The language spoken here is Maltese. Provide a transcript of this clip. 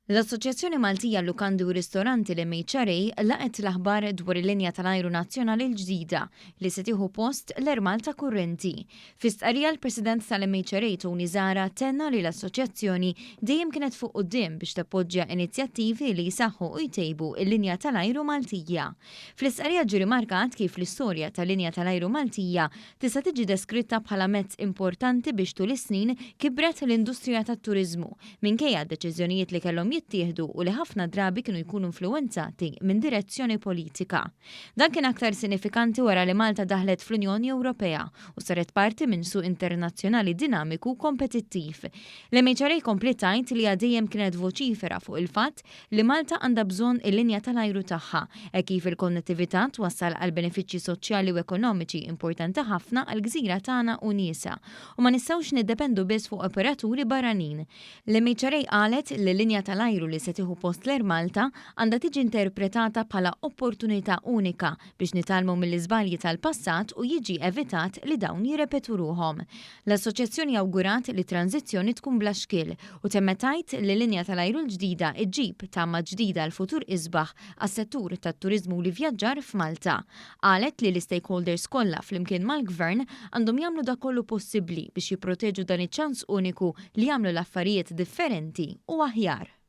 L-Assoċjazzjoni Maltija Lukandi u Ristoranti l-MHRA laqet l-aħbar dwar il-linja tal-ajru nazzjonali l-ġdida li se tieħu post l-Ermalta kurrenti. Fi stqarrija l-President tal-MHRA Tony Zara tenna li l-assoċjazzjoni dejjem kienet fuq quddiem biex tappoġġja inizjattivi li jsaħħu u jtejbu il-linja tal-ajru Maltija. Fl-istqarrija ġie rimarkat kif l-istorja tal-linja tal-ajru Maltija tista' tiġi deskritta bħala mezz importanti biex tul is-snin kibret l-industrija tat-turiżmu minkejja d-deċiżjonijiet li kellhom jittieħdu u li ħafna drabi kienu jkunu influenzati minn direzzjoni politika. Dan kien aktar sinifikanti wara li Malta daħlet fl-Unjoni Ewropea u saret parti minn suq internazzjonali dinamiku kompetittiv. L-MHRA kompli tgħid li għadejjem kienet voċifera fuq il-fatt li Malta għandha bżonn il-linja tal-ajru tagħha e kif il-konnettività twassal għal benefiċċji soċjali u ekonomiċi importanti ħafna għal gżira tagħna u niesa u ma nistgħux niddependu biss fuq operaturi barranin. L-MHRA qalet li l-linja tal-ajru li se tieħu post l-Ermalta għandha tiġi interpretata bħala opportunità unika biex nitalmu mill-iżbalji tal-passat u jiġi evitat li dawn jirrepetu ruhom. L-Assoċjazzjoni awgurat li tranzizzjoni tkun bla xkil u temmetajt li linja tal-ajru l-ġdida iġġib tama ġdida l-futur isbaħ għas-settur tat-turiżmu li vjaġġar f'Malta. Qalet li l-stakeholders kollha flimkien mal-Gvern għandhom jagħmlu dak kollu possibbli biex jipproteġu dan iċ-ċans uniku li jagħmlu l-affarijiet differenti u aħjar.